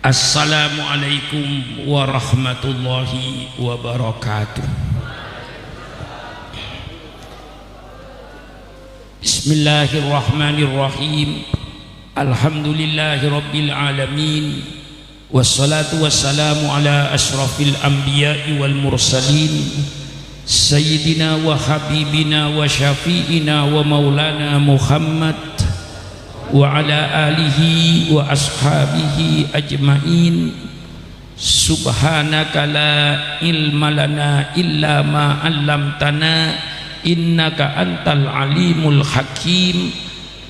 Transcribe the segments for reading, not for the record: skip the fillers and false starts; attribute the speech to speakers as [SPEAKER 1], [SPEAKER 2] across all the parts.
[SPEAKER 1] Assalamualaikum warahmatullahi wabarakatuh. Bismillahirrahmanirrahim. Alhamdulillahi rabbil alamin. Wassalatu wassalamu ala ashrafil anbiya'i wal mursalin, sayyidina wa habibina wa syafi'ina wa maulana Muhammad wa ala alihi wa ashabihi ajma'in. Subhanaka la ilma lana illa ma 'allamtana innaka antal alimul hakim.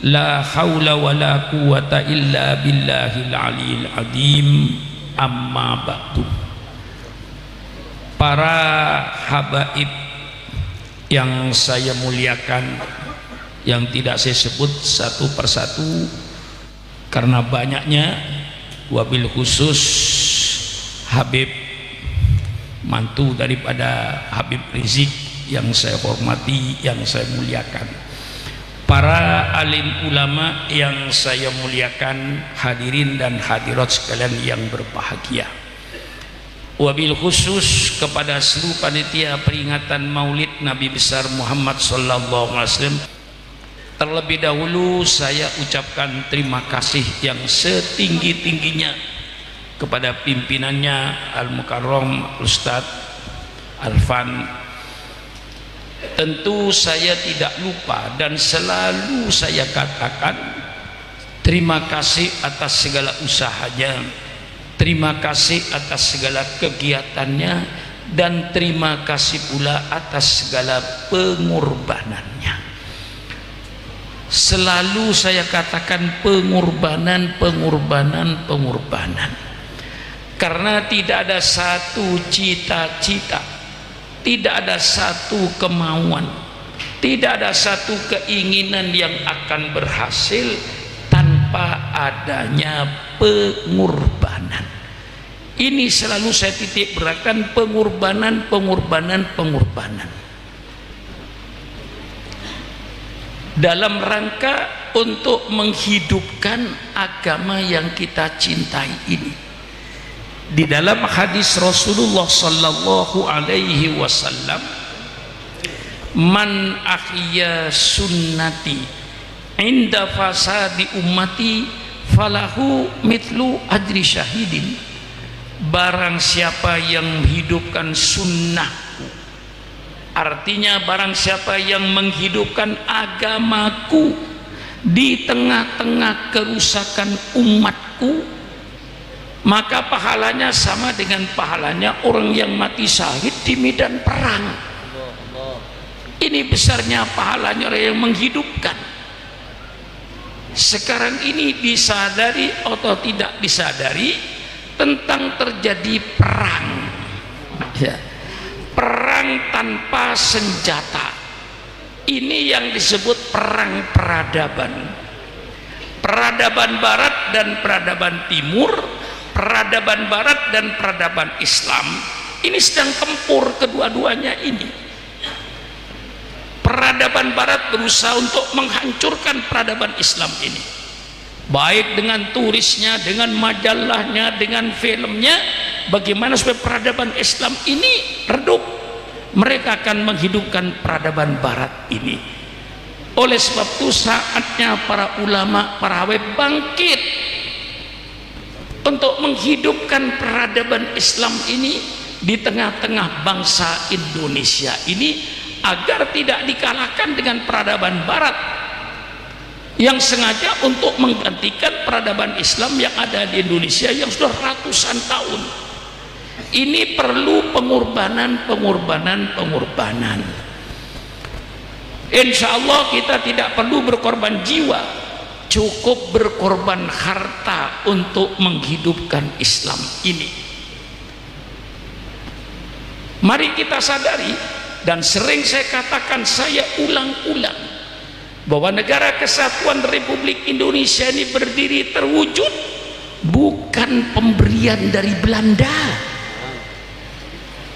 [SPEAKER 1] La haula wa la quwata illa billahil aliyil azim. Amma ba'du. Para habaib yang saya muliakan, yang tidak saya sebut satu persatu karena banyaknya, wabil khusus Habib mantu daripada Habib Rizik yang saya hormati, yang saya muliakan, para alim ulama yang saya muliakan, hadirin dan hadirat sekalian yang berbahagia, wabil khusus kepada seluruh panitia peringatan Maulid Nabi besar Muhammad sallallahu alaihi wasallam. Terlebih dahulu saya ucapkan terima kasih yang setinggi-tingginya kepada pimpinannya Al-Mukarram Ustadz Alfan. Tentu saya tidak lupa dan selalu saya katakan terima kasih atas segala usahanya, terima kasih atas segala kegiatannya, dan terima kasih pula atas segala pengorbanannya. Selalu saya katakan pengorbanan, karena tidak ada satu cita-cita, tidak ada satu kemauan, tidak ada satu keinginan yang akan berhasil tanpa adanya pengorbanan. Ini selalu saya titik beratkan, pengorbanan. Dalam rangka untuk menghidupkan agama yang kita cintai ini. Di dalam hadis Rasulullah sallallahu alaihi wasallam, man ahya sunnati inda fasadi ummati falahu mitlu ajri syahidin. Barang siapa yang menghidupkan sunnahku, artinya barang siapa yang menghidupkan agamaku di tengah-tengah kerusakan umatku, maka pahalanya sama dengan pahalanya orang yang mati syahid di medan perang. Ini besarnya pahalanya orang yang menghidupkan. Sekarang ini disadari atau tidak disadari tentang terjadi perang, ya, perang tanpa senjata. Ini yang disebut perang peradaban. Peradaban barat dan peradaban timur, peradaban barat dan peradaban Islam, ini sedang tempur kedua-duanya ini. Peradaban barat berusaha untuk menghancurkan peradaban Islam ini, baik dengan turisnya, dengan majalahnya, dengan filmnya. Bagaimana supaya peradaban Islam ini redup? Mereka akan menghidupkan peradaban barat ini. Oleh sebab itu saatnya para ulama, para habib bangkit untuk menghidupkan peradaban Islam ini di tengah-tengah bangsa Indonesia ini, agar tidak dikalahkan dengan peradaban barat yang sengaja untuk menggantikan peradaban Islam yang ada di Indonesia yang sudah ratusan tahun. Ini perlu pengorbanan. Insya Allah kita tidak perlu berkorban jiwa, cukup berkorban harta untuk menghidupkan Islam ini. Mari kita sadari, dan sering saya katakan, saya ulang-ulang, bahwa negara kesatuan Republik Indonesia ini berdiri terwujud bukan pemberian dari Belanda,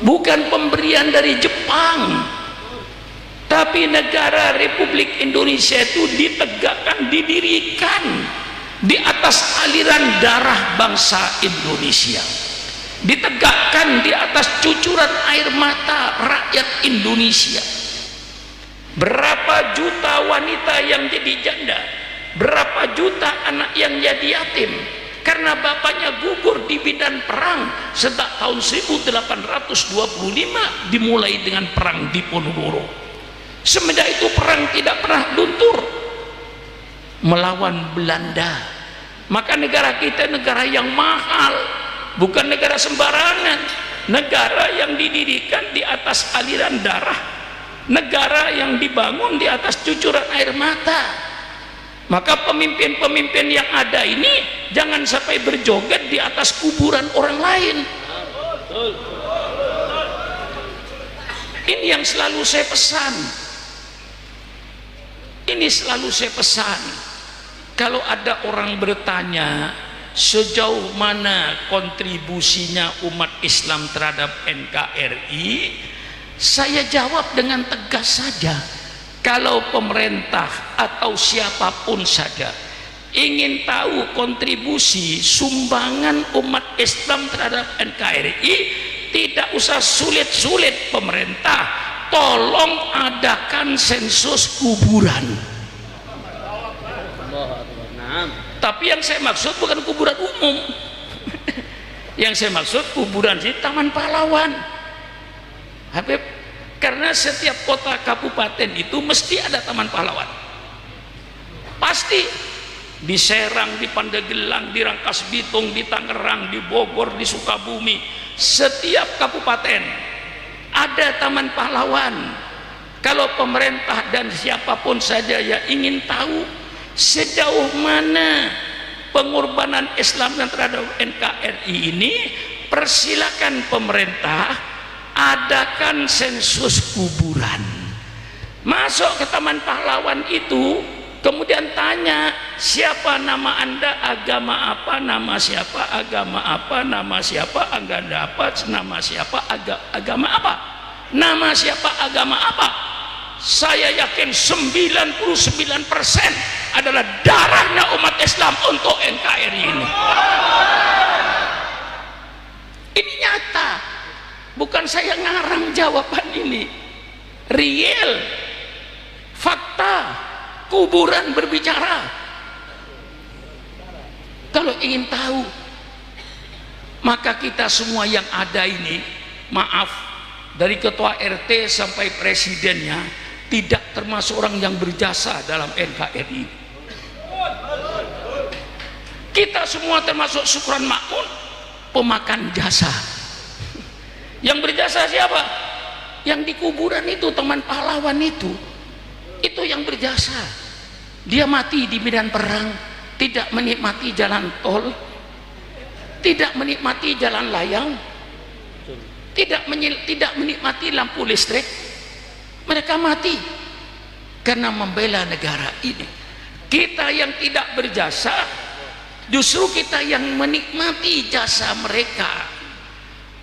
[SPEAKER 1] bukan pemberian dari Jepang, tapi negara Republik Indonesia itu ditegakkan, didirikan di atas aliran darah bangsa Indonesia, ditegakkan di atas cucuran air mata rakyat Indonesia. Berapa juta wanita yang jadi janda, berapa juta anak yang jadi yatim karena bapaknya gugur di medan perang sejak tahun 1825, dimulai dengan perang Diponegoro. Semenjak itu perang tidak pernah luntur melawan Belanda. Maka negara kita negara yang mahal, bukan negara sembarangan, negara yang didirikan di atas aliran darah, negara yang dibangun di atas cucuran air mata. Maka pemimpin-pemimpin yang ada ini jangan sampai berjoget di atas kuburan orang lain. Ini yang selalu saya pesan. Ini selalu saya pesan. Kalau ada orang bertanya sejauh mana kontribusinya umat Islam terhadap NKRI, saya jawab dengan tegas saja. Kalau pemerintah atau siapapun saja ingin tahu kontribusi sumbangan umat Islam terhadap NKRI, tidak usah sulit-sulit pemerintah, tolong adakan sensus kuburan. Tapi yang saya maksud bukan kuburan umum. Yang saya maksud kuburan di Taman Pahlawan, Habib. Karena setiap kota kabupaten itu mesti ada Taman Pahlawan. Pasti di Serang, di Pandeglang, di Rangkas Bitung, di Tangerang, di Bogor, di Sukabumi, setiap kabupaten ada Taman Pahlawan. Kalau pemerintah dan siapapun saja yang ingin tahu sejauh mana pengorbanan Islam terhadap NKRI ini, persilakan pemerintah adakan sensus kuburan. Masuk ke Taman Pahlawan itu, kemudian tanya siapa nama anda, agama apa, nama siapa, agama apa, nama siapa, agama apa, nama siapa, agama apa, nama siapa, agama apa. Saya yakin 99% adalah darahnya umat Islam untuk NKRI ini. Ini nyata, bukan saya ngarang jawaban ini, real, fakta, kuburan berbicara. Kalau ingin tahu, maka kita semua yang ada ini, maaf, dari ketua RT sampai presidennya, tidak termasuk orang yang berjasa dalam NKRI. Kita semua termasuk Syukran Makmun, pemakan jasa. Yang berjasa siapa? Yang di kuburan itu, Taman Pahlawan itu yang berjasa. Dia mati di medan perang, tidak menikmati jalan tol, tidak menikmati jalan layang, tidak menikmati lampu listrik. Mereka mati karena membela negara ini. Kita yang tidak berjasa, justru kita yang menikmati jasa mereka.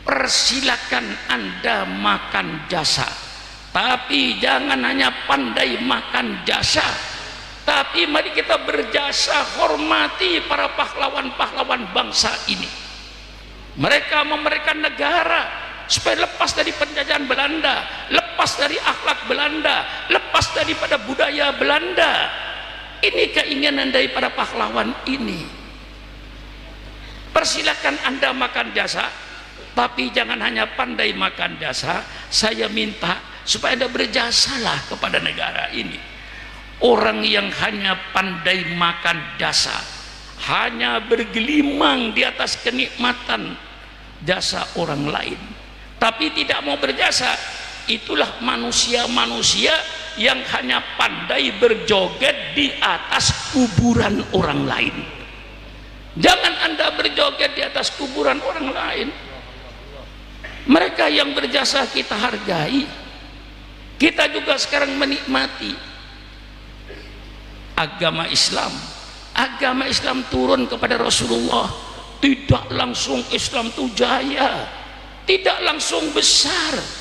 [SPEAKER 1] Persilakan Anda makan jasa, tapi jangan hanya pandai makan jasa, tapi mari kita berjasa, hormati para pahlawan-pahlawan bangsa ini. Mereka memberikan negara supaya lepas dari penjajahan Belanda, lepas dari akhlak Belanda, lepas daripada budaya Belanda. Ini keinginan dari para pahlawan ini. Persilakan Anda makan jasa, tapi jangan hanya pandai makan jasa. Saya minta supaya Anda berjasalah kepada negara ini. Orang yang hanya pandai makan jasa, hanya bergelimang di atas kenikmatan jasa orang lain, tapi tidak mau berjasa, itulah manusia-manusia yang hanya pandai berjoget di atas kuburan orang lain. Jangan Anda berjoget di atas kuburan orang lain. Mereka yang berjasa kita hargai, kita juga sekarang menikmati agama Islam. Agama Islam turun kepada Rasulullah, tidak langsung Islam itu jaya, tidak langsung besar.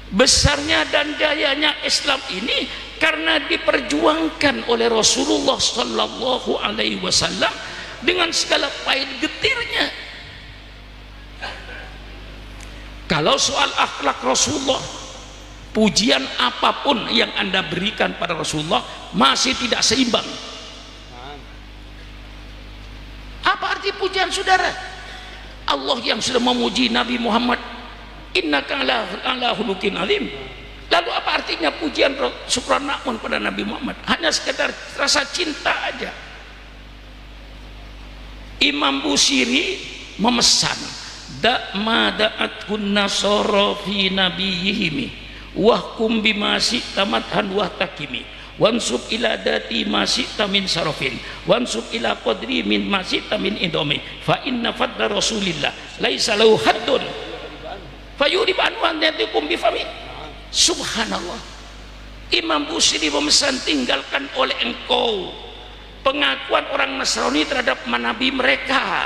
[SPEAKER 1] Besarnya dan jayanya Islam ini karena diperjuangkan oleh Rasulullah sallallahu alaihi wasallam dengan segala pahit getirnya. Kalau soal akhlak Rasulullah, pujian apapun yang Anda berikan pada Rasulullah masih tidak seimbang. Apa arti pujian saudara? Allah yang sudah memuji Nabi Muhammad, innaka ala khuluqin azim. Lalu apa artinya pujian syukran makmun pada Nabi Muhammad? Hanya sekedar rasa cinta aja. Imam Busiri memesan, ma da'atkun nasara fi nabiyihimi wahkum bima syi'ta madhan wa takimi wansub ila dati ma syi'ta min sarafin wansub ila qadri min ma syi'ta min indomi fa inna fadla rasulillah laisa lahu haddun fayurib anwan yatikum bifami. Subhanallah. Imam Busiri memesan, tinggalkan oleh engkau pengakuan orang Nasrani terhadap nabi mereka,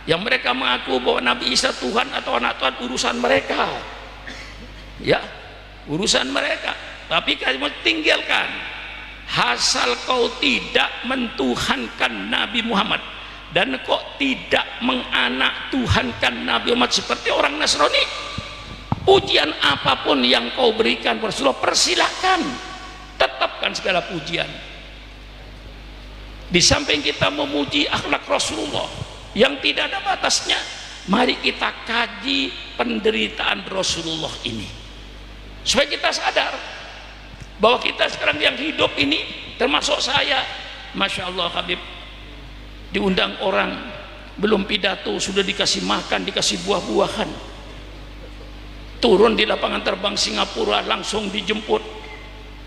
[SPEAKER 1] yang mereka mengaku bahwa Nabi Isa Tuhan atau anak Tuhan, urusan mereka, ya, urusan mereka. Tapi kamu tinggalkan, asal kau tidak mentuhankan Nabi Muhammad dan kau tidak menganak Tuhankan Nabi Muhammad seperti orang Nasrani, pujian apapun yang kau berikan Rasulullah, persilakan, tetapkan segala pujian. Di samping kita memuji akhlak Rasulullah yang tidak ada batasnya, mari kita kaji penderitaan Rasulullah ini supaya kita sadar bahwa kita sekarang yang hidup ini, termasuk saya, Masya Allah Habib, diundang orang belum pidato sudah dikasih makan, dikasih buah-buahan, turun di lapangan terbang Singapura langsung dijemput,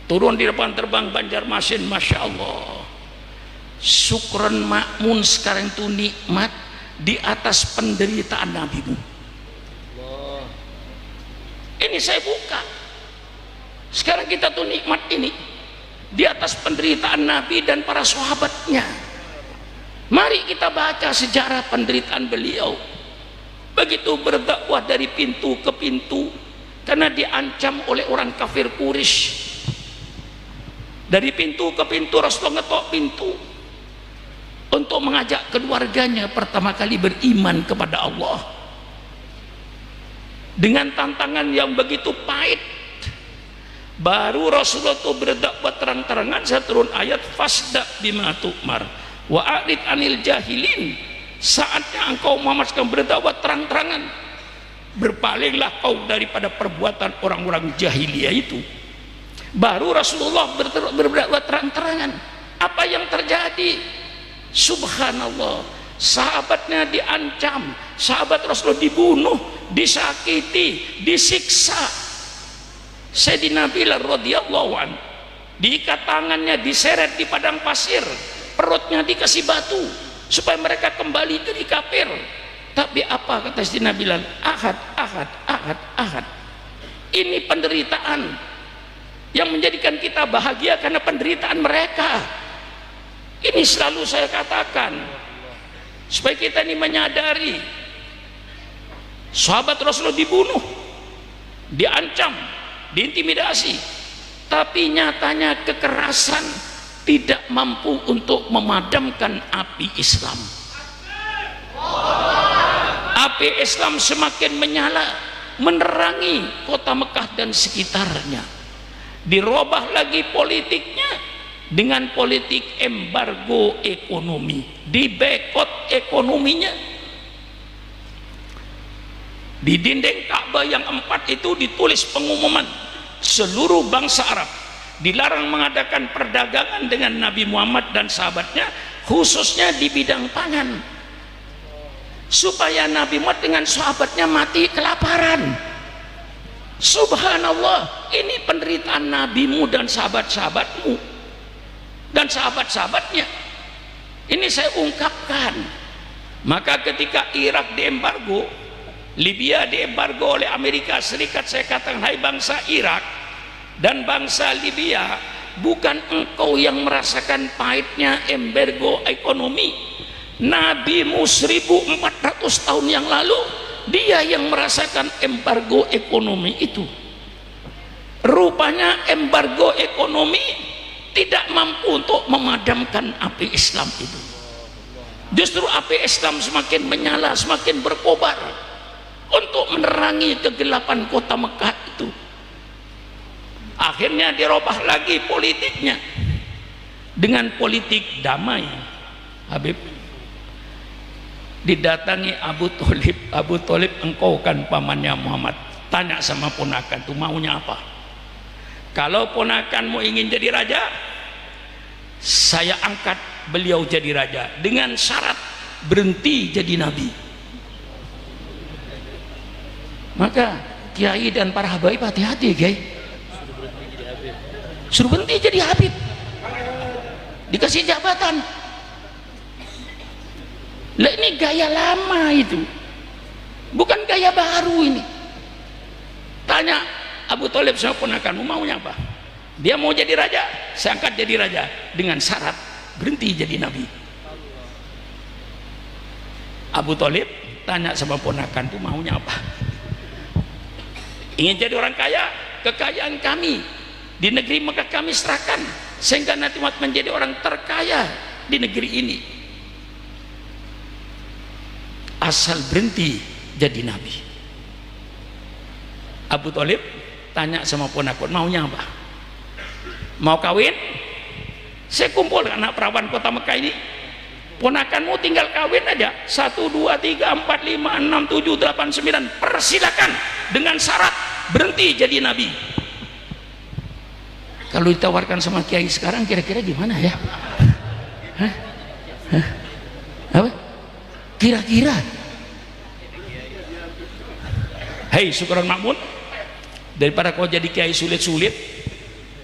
[SPEAKER 1] turun di lapangan terbang Banjarmasin, Masya Allah. Syukran makmun sekarang itu nikmat di atas penderitaan Nabimu. Ini saya buka. Sekarang kita tuh nikmat ini di atas penderitaan Nabi dan para sahabatnya. Mari kita baca sejarah penderitaan beliau. Begitu berdakwah dari pintu ke pintu karena diancam oleh orang kafir Quraisy. Dari pintu ke pintu Rasulullah ngetok pintu untuk mengajak keluarganya pertama kali beriman kepada Allah dengan tantangan yang begitu pahit. Baru Rasulullah itu berdakwah terang-terangan, saya turun ayat fasda bima tu'mar wa a'rid anil jahilin. Saatnya engkau Muhammad sedang berdakwah terang-terangan, berpalinglah kau daripada perbuatan orang-orang jahiliyah itu. Baru Rasulullah berdakwah terang-terangan. Apa yang terjadi? Subhanallah, sahabatnya diancam, sahabat Rasulullah dibunuh, disakiti, disiksa. Sayyidina Bilal radhiyallahu an diikat tangannya, diseret di padang pasir, perutnya dikasih batu supaya mereka kembali jadi kafir. Tapi apa kata Sayyidina Bilal? Ahad, ahad, ahad, ahad. Ini penderitaan yang menjadikan kita bahagia karena penderitaan mereka. Ini selalu saya katakan supaya kita ini menyadari, sahabat Rasulullah dibunuh, diancam, diintimidasi, tapi nyatanya kekerasan tidak mampu untuk memadamkan api Islam. Api Islam semakin menyala, menerangi kota Mekah dan sekitarnya. Dirubah lagi politiknya dengan politik embargo ekonomi, dibekot ekonominya. Di dinding Ka'bah yang 4 itu ditulis pengumuman, seluruh bangsa Arab dilarang mengadakan perdagangan dengan Nabi Muhammad dan sahabatnya, khususnya di bidang pangan, supaya Nabi Muhammad dengan sahabatnya mati kelaparan. Subhanallah, ini penderitaan nabimu dan sahabat-sahabatmu dan sahabat-sahabatnya. Ini saya ungkapkan. Maka ketika Irak diembargo, Libya diembargo oleh Amerika Serikat, saya katakan, hai bangsa Irak dan bangsa Libya, bukan engkau yang merasakan pahitnya embargo ekonomi. Nabimu 1400 tahun yang lalu, dia yang merasakan embargo ekonomi itu. Rupanya embargo ekonomi tidak mampu untuk memadamkan api Islam itu. Justru api Islam semakin menyala, semakin berkobar untuk menerangi kegelapan kota Mekah itu. Akhirnya dirubah lagi politiknya dengan politik damai. Habib didatangi Abu Thalib. Abu Thalib, engkau kan pamannya Muhammad. Tanya sama ponakan tuh maunya apa. Kalau ponakanmu ingin jadi raja, saya angkat beliau jadi raja dengan syarat berhenti jadi nabi. Maka kiai dan para habaib hati-hati, kiai. Suruh berhenti jadi habib, dikasih jabatan. Lah ini gaya lama itu, bukan gaya baru ini. Tanya Abu Thalib sama ponakanmu maunya apa? Dia mau jadi raja, saya angkat jadi raja dengan syarat berhenti jadi nabi. Abu Thalib tanya sama ponakan tuh maunya apa? Ingin jadi orang kaya, kekayaan kami di negeri Mekah kami serahkan sehingga nanti menjadi orang terkaya di negeri ini, asal berhenti jadi nabi. Abu Thalib tanya sama ponakan maunya apa? Mau kawin? Saya kumpul anak perawan kota Mekah ini. Ponakanmu tinggal kawin aja. 1, 2, 3, 4, 5, 6, 7, 8, 9. Persilakan dengan syarat berhenti jadi nabi. Kalau ditawarkan sama kiai sekarang kira-kira gimana ya? Hah? Hah? Apa? Kira-kira? Hei Syukron Makmun, daripada kau jadi kiai sulit-sulit,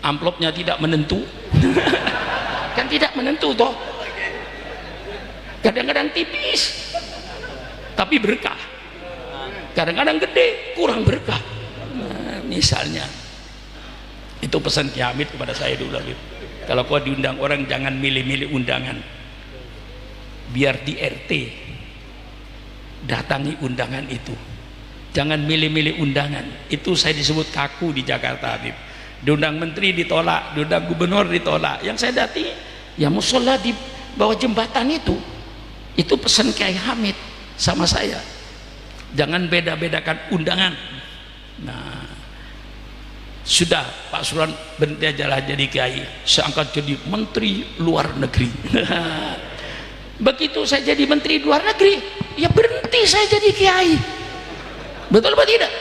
[SPEAKER 1] amplopnya tidak menentu. Kan tidak menentu toh, kadang-kadang tipis tapi berkah, kadang-kadang gede kurang berkah. Nah, misalnya itu pesan Ki Hamid kepada saya dulu, kalau kau diundang orang jangan milih-milih undangan, biar di RT datangi undangan itu. Jangan milih-milih undangan. Itu saya disebut kaku di Jakarta, Habib. Diundang menteri ditolak, diundang gubernur ditolak. Yang saya dati ya musola di bawah jembatan itu pesan Kiai Hamid sama saya. Jangan beda-bedakan undangan. Nah, sudah Pak Suran berhenti aja lah jadi kiai, saya angkat jadi menteri luar negeri. Begitu saya jadi menteri luar negeri, ya berhenti saya jadi kiai. Betul apa tidak?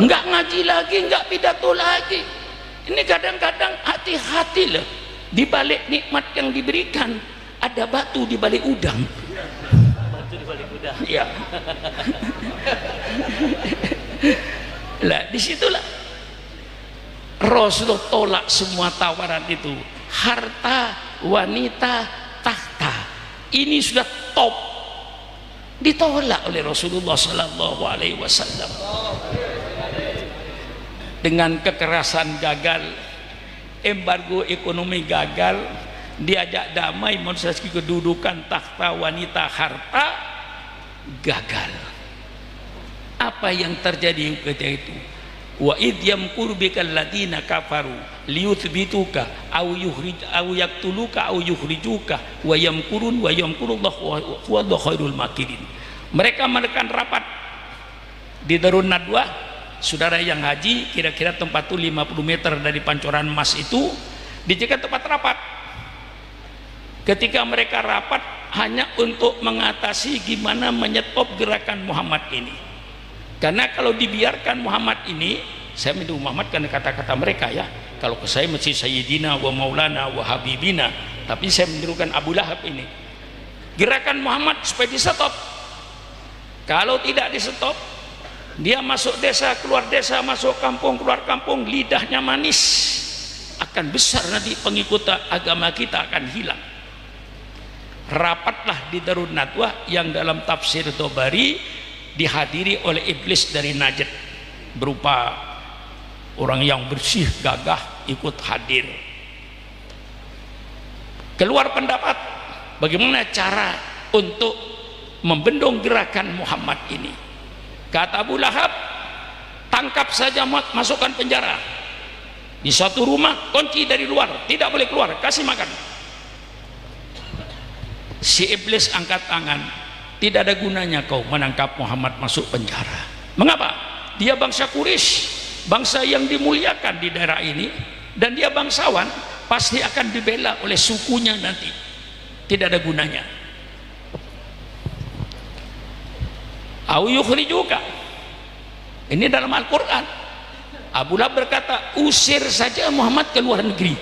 [SPEAKER 1] Enggak ngaji lagi, enggak pidato lagi. Ini kadang-kadang hati-hati loh, di balik nikmat yang diberikan ada batu di balik udang. Batu di balik udang. Iya. Lah disitulah Rasulullah tolak semua tawaran itu. Harta, wanita, tahta, ini sudah top, ditolak oleh Rasulullah Sallallahu Alaihi Wasallam. Dengan kekerasan gagal, embargo ekonomi gagal, diajak damai monstrasi kedudukan tahta, wanita, harta gagal. Apa yang terjadi ketika itu? Wa id yamkuru bikal ladina kafaru liyuthbituka aw yaqtuluka aw yukhrijuka wa yamkurun wa yamkurullahu wa huwa khairul makirin. Mereka menekan rapat di Darun Nadwa. Saudara yang haji, kira-kira tempat itu 50 meter dari Pancoran Mas itu dijadikan tempat rapat. Ketika mereka rapat hanya untuk mengatasi gimana menyetop gerakan Muhammad ini. Karena kalau dibiarkan Muhammad ini, saya mendukung Muhammad karena kata-kata mereka ya, kalau ke saya mesti Sayyidina wa Maulana wa Habibina, tapi saya mendukung Abu Lahab ini. Gerakan Muhammad supaya disetop. Kalau tidak disetop, dia masuk desa, keluar desa, masuk kampung, keluar kampung, lidahnya manis, akan besar nanti pengikut agama kita akan hilang. Rapatlah di Darun Nadwa yang dalam tafsir Tobari dihadiri oleh iblis dari Najd, berupa orang yang bersih gagah ikut hadir. Keluar pendapat bagaimana cara untuk membendung gerakan Muhammad ini. Kata Abu Lahab, tangkap saja, masukkan penjara. di suatu rumah, kunci dari luar, tidak boleh keluar, kasih makan. Si iblis angkat tangan, tidak ada gunanya kau menangkap Muhammad masuk penjara. Mengapa? Dia bangsa Quraisy, bangsa yang dimuliakan di daerah ini, dan dia bangsawan, pasti akan dibela oleh sukunya nanti. Tidak ada gunanya. Au yukhrijuka. Ini dalam Al-Quran. Abu Lahab berkata, usir saja Muhammad ke luar negeri.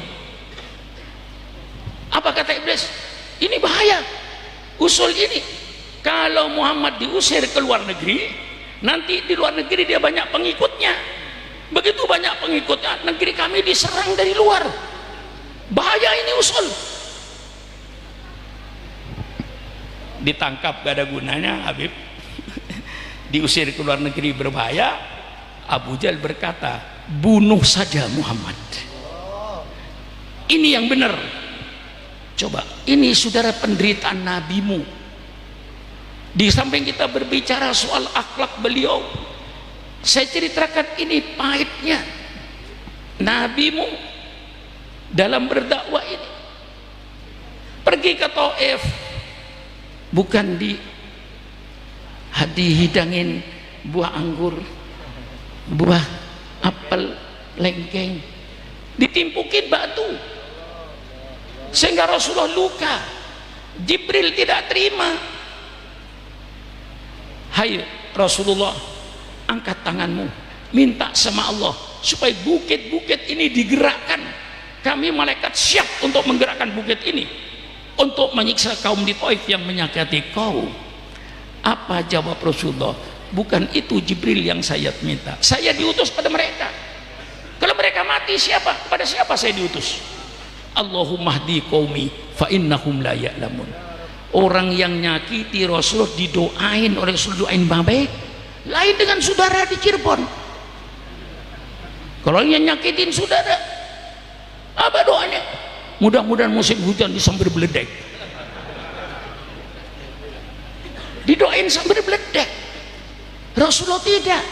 [SPEAKER 1] Apa kata iblis? Ini bahaya. Usul ini, kalau Muhammad diusir ke luar negeri, nanti di luar negeri dia banyak pengikutnya. Begitu banyak pengikutnya, negeri kami diserang dari luar. Bahaya ini usul. Ditangkap gak ada gunanya, Habib. Diusir ke luar negeri berbahaya. Abu Jahal berkata, bunuh saja Muhammad. Ini yang benar. Coba, ini saudara penderitaan nabimu. Di samping kita berbicara soal akhlak beliau, saya ceritakan ini pahitnya nabimu dalam berdakwah ini. Pergi ke Taif, bukan dihidangin buah anggur, buah apel, lengkeng, ditimpukin batu sehingga Rasulullah luka. Jibril tidak terima. Hai Rasulullah, angkat tanganmu, minta sama Allah supaya bukit-bukit ini digerakkan. Kami malaikat siap untuk menggerakkan bukit ini untuk menyiksa kaum di Taif yang menyakiti kau. Apa jawab Rasulullah? Bukan itu Jibril yang saya minta, saya diutus pada mereka. Kalau mereka mati, siapa? Pada siapa saya diutus? Allahumma hdi qaumi fa innahum la ya'lamun. Orang yang nyakiti Rasulullah didoain oleh Rasul, doain baik. Lain dengan saudara di Cirebon. Kalau yang nyakitin saudara, apa doanya? Mudah-mudahan musim hujan disambar beledek. Didoain sambil beledek. Rasulullah tidak,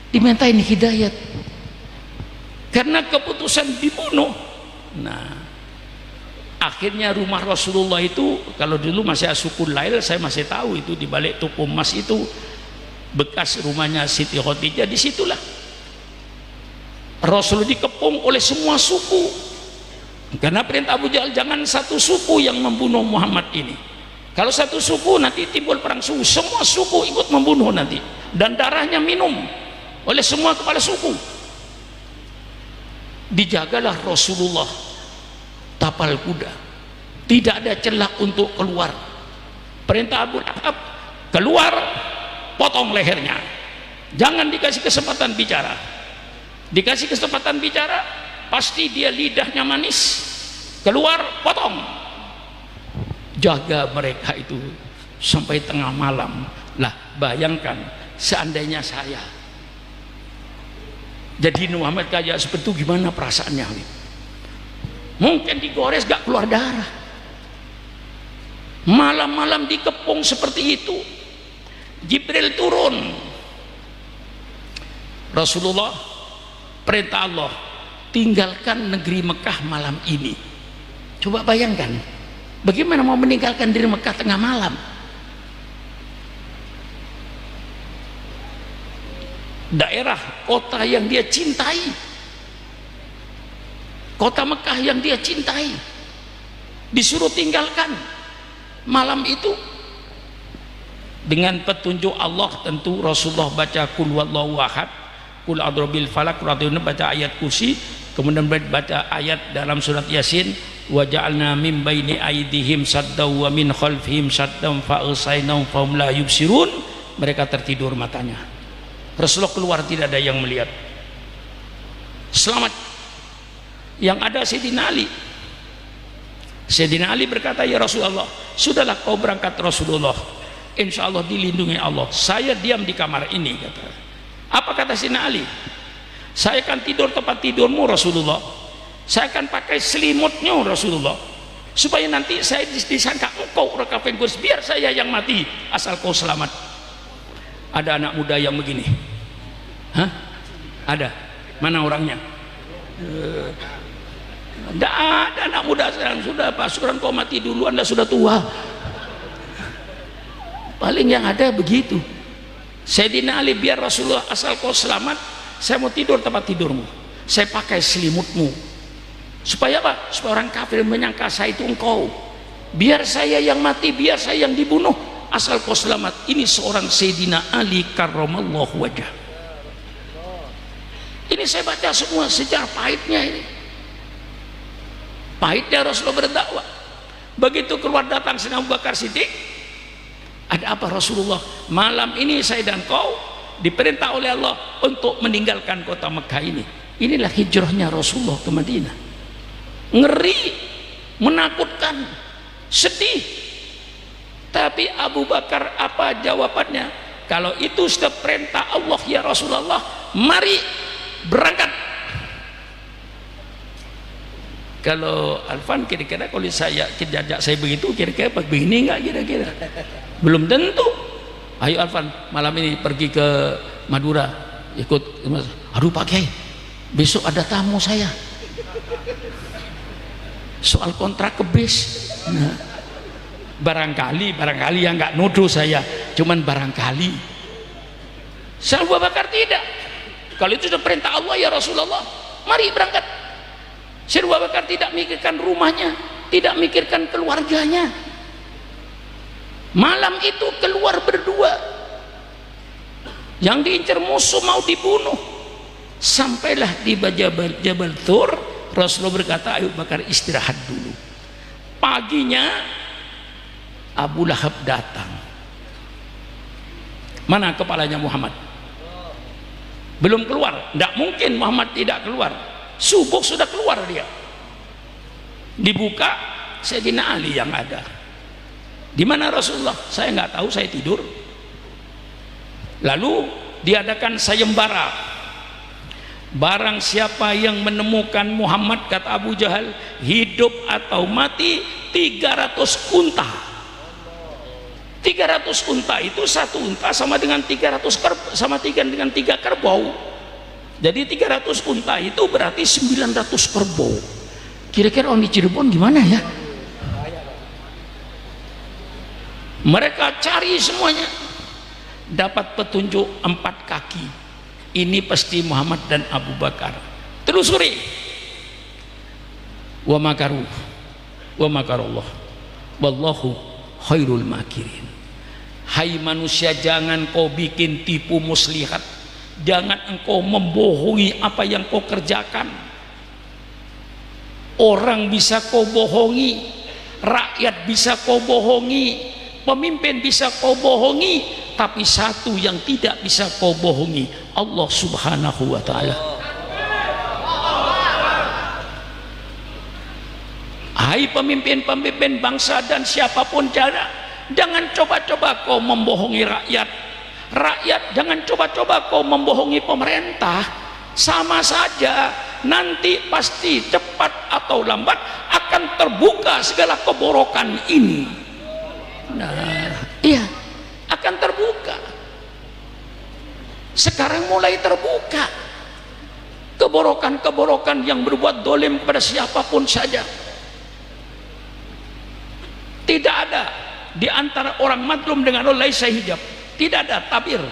[SPEAKER 1] dimintain hidayat karena keputusan dibunuh. Nah, akhirnya rumah Rasulullah itu, kalau dulu masih Asukul Lail, saya masih tahu itu di balik toko emas itu bekas rumahnya Siti Khadijah. Disitulah Rasulullah dikepung oleh semua suku, karena perintah Abu Jahal, jangan satu suku yang membunuh Muhammad ini. Kalau satu suku nanti timbul perang suku, semua suku ikut membunuh nanti, dan darahnya minum oleh semua kepala suku. Dijagalah Rasulullah tapal kuda, tidak ada celah untuk keluar. Perintah Abu Lahab, keluar, potong lehernya, jangan dikasih kesempatan bicara. Dikasih kesempatan bicara, pasti dia lidahnya manis, keluar, potong. Jaga mereka itu sampai tengah malam. Lah bayangkan seandainya saya jadi Muhammad kayak seperti itu, gimana perasaannya? Mungkin digores gak keluar darah. Malam-malam dikepung seperti itu. Jibril turun. Rasulullah, perintah Allah, tinggalkan negeri Mekah malam ini. Coba bayangkan, bagaimana mau meninggalkan diri Mekah tengah malam? Daerah, kota yang dia cintai, kota Mekah yang dia cintai, disuruh tinggalkan malam itu. Dengan petunjuk Allah tentu Rasulullah baca Qul huwallahu ahad, Qul a'udzu falaq, baca ayat kursi, kemudian baca ayat dalam surat Yasin, wa ja'alna min baini aydihim saddaw wa min khalfihim saddaw fa agsaynahum fa hum la yubsirun. Mereka tertidur matanya. Rasulullah keluar, tidak ada yang melihat. Selamat. Yang ada Sayyidina Ali. Sayyidina Ali berkata, ya Rasulullah, sudahlah kau berangkat Rasulullah, insya Allah dilindungi Allah, saya diam di kamar ini, kata. Apa kata Sayyidina Ali? Saya akan tidur tempat tidurmu Rasulullah, saya akan pakai selimutnya Rasulullah, supaya nanti saya disangka engkau orang kafir, biar saya yang mati asal kau selamat. Ada anak muda yang begini? Hah? Ada? Mana orangnya? Tidak ada anak muda sekarang. Sudah Pak Sukron kau mati dulu, Anda sudah tua. Paling yang ada begitu. Sayyidina Ali, biar Rasulullah asal kau selamat, saya mau tidur tempat tidurmu, saya pakai selimutmu. Supaya apa? Supaya orang kafir menyangka saya itu engkau. Biar saya yang mati, biar saya yang dibunuh, asal kau selamat. Ini seorang Sayyidina Ali karramallahu wajah. Ini saya baca semua sejarah pahitnya ini. Pahitnya Rasulullah berdakwah. Begitu keluar datang Sayyidina Abu Bakar Siddiq, ada apa Rasulullah? Malam ini saya dan kau diperintah oleh Allah untuk meninggalkan kota Mekah ini. Inilah hijrahnya Rasulullah ke Madinah. Ngeri, menakutkan, sedih. Tapi Abu Bakar apa jawabannya? Kalau itu sudah perintah Allah ya Rasulullah, mari berangkat. Kalau Alfan kira-kira kalau saya jajak saya begitu, kira-kira begini nggak kira-kira? Belum tentu. Ayo Alfan, malam ini pergi ke Madura, ikut. Aduh Pak Kiai, besok ada tamu saya, soal kontrak ke bis. Nah, barangkali yang nggak nuduh saya, cuman barangkali. Saya Abu Bakar tidak. Kalau itu sudah perintah Allah ya Rasulullah, mari berangkat. Saya Abu Bakar tidak mikirkan rumahnya, tidak mikirkan keluarganya. Malam itu keluar berdua, yang diincar musuh mau dibunuh. Sampailah di Jabal Thur, Rasulullah berkata, ayo Bakar istirahat dulu. Paginya Abu Lahab datang. Mana kepalanya Muhammad? Belum keluar. Tidak mungkin Muhammad tidak keluar. Subuh sudah keluar dia. Dibuka, Sayyidina Ali yang ada. Di mana Rasulullah? Saya nggak tahu, saya tidur. Lalu diadakan sayembara. Barang siapa yang menemukan Muhammad, kata Abu Jahal, hidup atau mati, 300 unta. 300 unta itu satu unta sama dengan 300 dengan 3 kerbau. Jadi 300 unta itu berarti 900 kerbau. Kira-kira orang di Cirebon gimana ya? Mereka cari semuanya, dapat petunjuk 4 kaki. Ini pasti Muhammad dan Abu Bakar. Telusuri. Wa makaru wa makarullah wallahu khairul makirin. Hai manusia, jangan kau bikin tipu muslihat, jangan engkau membohongi apa yang kau kerjakan. Orang bisa kau bohongi, rakyat bisa kau bohongi, pemimpin bisa kau bohongi, tapi satu yang tidak bisa kau bohongi, Allah Subhanahu wa ta'ala. Hai pemimpin-pemimpin bangsa dan siapapun jangan coba-coba kau membohongi rakyat. Rakyat jangan coba-coba kau membohongi pemerintah. Sama saja, nanti pasti cepat atau lambat akan terbuka segala keborokan ini. Nah, iya, akan terbuka. Sekarang mulai terbuka keborokan-keborokan yang berbuat dolim kepada siapapun saja. Tidak ada di antara orang madlum dengan Allah laisa hijab. Tidak ada tabir.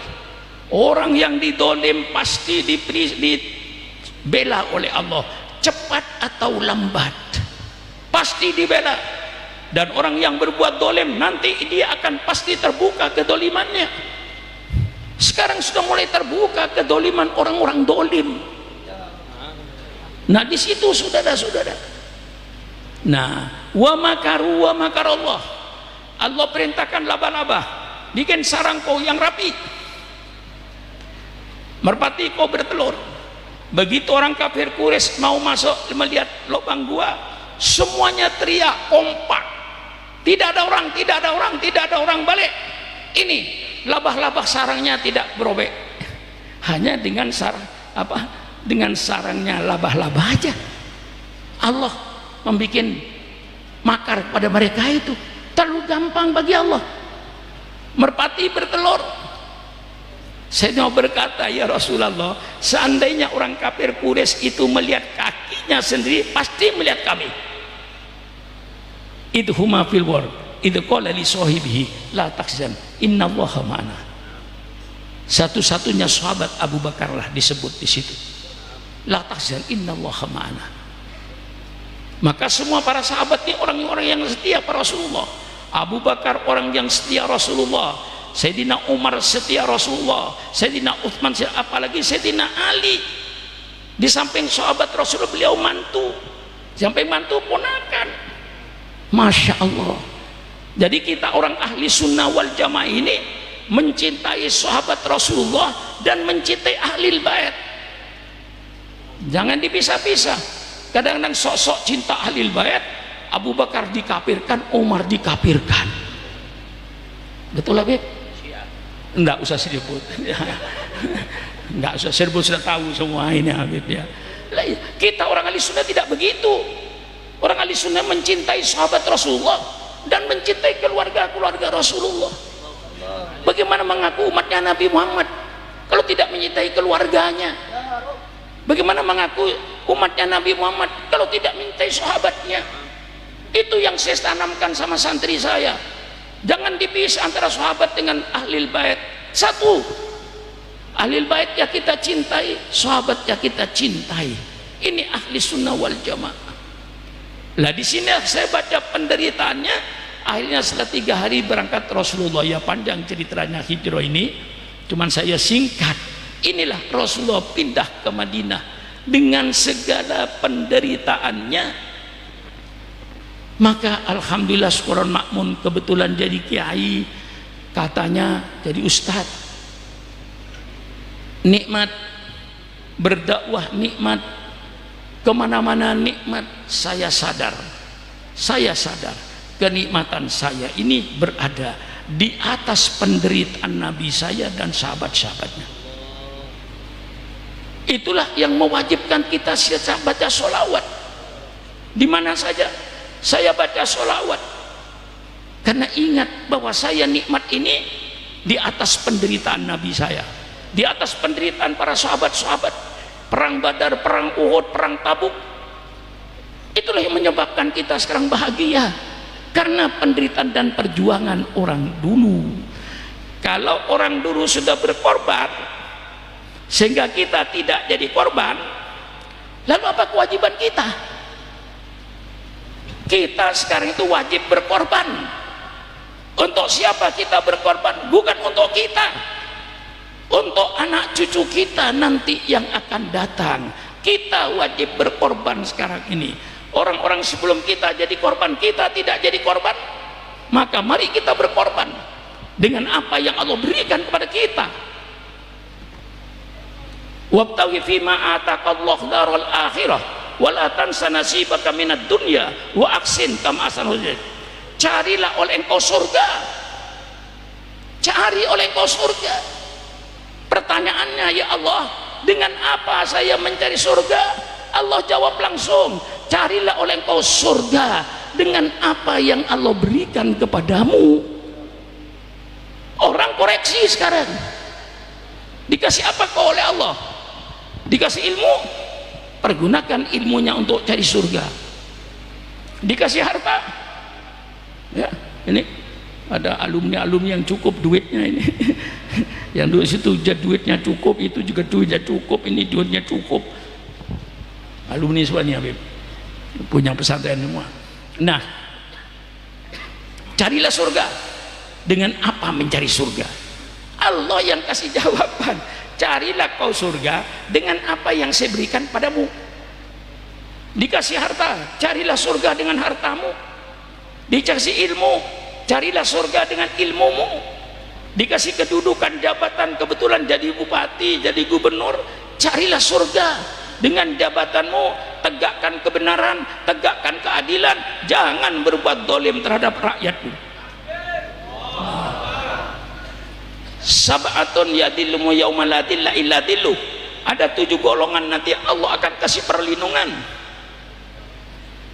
[SPEAKER 1] Orang yang didolim pasti dibela oleh Allah, cepat atau lambat pasti dibela. Dan orang yang berbuat dolim nanti dia akan pasti terbuka kedolimannya. Sekarang sudah mulai terbuka kedoliman orang-orang dolim. Nah di situ saudara-saudara. Nah, wa makaru wa makarallah. Allah perintahkan laba-laba, bikin sarang kau yang rapi. Merpati kau bertelur. Begitu orang kafir Quraisy mau masuk melihat lubang gua, semuanya teriak kompak. Tidak ada orang, tidak ada orang, tidak ada orang balik. Ini labah-labah sarangnya tidak berobek. Hanya dengan dengan sarangnya labah-labah aja. Allah membuat makar pada mereka itu. Terlalu gampang bagi Allah. Merpati bertelur. Sayyidina berkata, ya Rasulullah, seandainya orang kafir Quraisy itu melihat kakinya sendiri, pasti melihat kami. Idhuma fil war idh qala li sahibihi la tahzan innallaha ma'ana. Satu-satunya sahabat Abu Bakar lah disebut di situ, la tahzan innallaha ma'ana. Maka semua para sahabat ini orang-orang yang setia pada Rasulullah. Abu Bakar orang yang setia Rasulullah, Sayyidina Umar setia Rasulullah, Sayyidina Utsman, apalagi Sayyidina Ali. Di samping sahabat Rasulullah, beliau mantu, sampai mantu ponakan. Masya Allah. Jadi kita orang ahli sunnah wal jamaah ini mencintai sahabat Rasulullah dan mencintai ahli bait. Jangan dipisah-pisah. Kadang-kadang sok-sok cinta ahli bait, Abu Bakar dikafirkan, Umar dikafirkan. Betul lah, Beb? Enggak usah disebut. Enggak usah disebut, sudah tahu semua ini, Habib ya. Kita orang ahli sunnah tidak begitu. Orang ahli sunnah mencintai sahabat Rasulullah dan mencintai keluarga-keluarga Rasulullah. Bagaimana mengaku umatnya Nabi Muhammad kalau tidak mencintai keluarganya? Bagaimana mengaku umatnya Nabi Muhammad kalau tidak mencintai sahabatnya? Itu yang saya tanamkan sama santri saya. Jangan dipisah antara sahabat dengan ahlil bait. Satu, ahlil bait ya kita cintai, sahabat ya kita cintai. Ini ahli sunnah wal jamaah. Lah di sini saya baca penderitaannya. Akhirnya setelah 3 hari berangkat Rasulullah, ya panjang ceritanya hijrah ini, cuman saya singkat. Inilah Rasulullah pindah ke Madinah dengan segala penderitaannya. Maka alhamdulillah syukuran makmun, kebetulan jadi kiai, katanya jadi ustadz. Nikmat berdakwah, nikmat kemana-mana nikmat. Saya sadar kenikmatan saya ini berada di atas penderitaan Nabi saya dan sahabat-sahabatnya. Itulah yang mewajibkan kita baca sholawat di mana saja. Saya baca sholawat karena ingat bahwa saya nikmat ini di atas penderitaan Nabi saya, di atas penderitaan para sahabat-sahabat. Perang Badar, perang Uhud, perang Tabuk, itulah yang menyebabkan kita sekarang bahagia karena penderitaan dan perjuangan orang dulu. Kalau orang dulu sudah berkorban sehingga kita tidak jadi korban, lalu apa kewajiban kita? Kita sekarang itu wajib berkorban. Untuk siapa kita berkorban? Bukan untuk kita, untuk anak cucu kita nanti yang akan datang. Kita wajib berkorban sekarang ini. Orang-orang sebelum kita jadi korban, kita tidak jadi korban, maka mari kita berkorban dengan apa yang Allah berikan kepada kita. Wabtaghi fima ataqallahu daral akhirah wala tansa nasibaka minad dunya wa ahsin kama ahsanal. Carilah oleh engkau surga, cari oleh engkau surga. Pertanyaannya, ya Allah, dengan apa saya mencari surga? Allah jawab langsung, carilah oleh engkau surga dengan apa yang Allah berikan kepadamu. Orang koreksi sekarang, dikasih apa kau oleh Allah? Dikasih ilmu, pergunakan ilmunya untuk cari surga. Dikasih harta, ya ini ada alumni yang cukup duitnya ini. Yang duit situ duitnya cukup, itu juga duitnya cukup, ini duitnya cukup. Alumni semuanya, Habib, punya pesantren semua. Nah, carilah surga. Dengan apa mencari surga? Allah yang kasih jawaban. Carilah kau surga dengan apa yang saya berikan padamu. Dikasih harta, carilah surga dengan hartamu. Dikasih ilmu, carilah surga dengan ilmumu. Dikasih kedudukan jabatan, kebetulan jadi bupati, jadi gubernur, carilah surga dengan jabatanmu. Tegakkan kebenaran, tegakkan keadilan, jangan berbuat zalim terhadap rakyatmu. Sab'atun yadillumu yawma la dilla illa dilluh. Ada 7 golongan nanti Allah akan kasih perlindungan.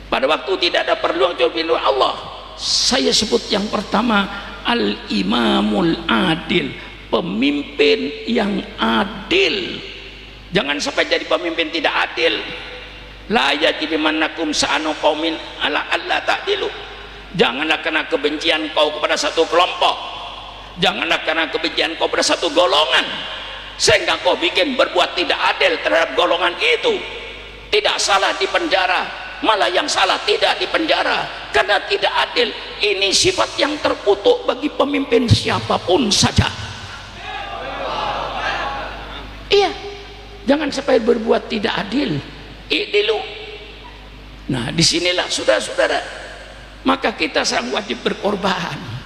[SPEAKER 1] Pada waktu tidak ada perlindungan kecuali Allah. Saya sebut yang pertama, al-imamul adil, pemimpin yang adil. Jangan sampai jadi pemimpin tidak adil. La yajrimannakum sa'anu qaumin ala alla ta'dilu. Janganlah karena kebencian kau kepada satu kelompok, janganlah karena kebencian kau pada satu golongan sehingga kau bikin berbuat tidak adil terhadap golongan itu. Tidak salah di penjara, malah yang salah tidak di penjara karena tidak adil. Ini sifat yang terkutuk bagi pemimpin siapapun saja. Iya, jangan sampai berbuat tidak adil. Idilu. Nah, disinilah saudara-saudara, maka kita sang wajib berkorban.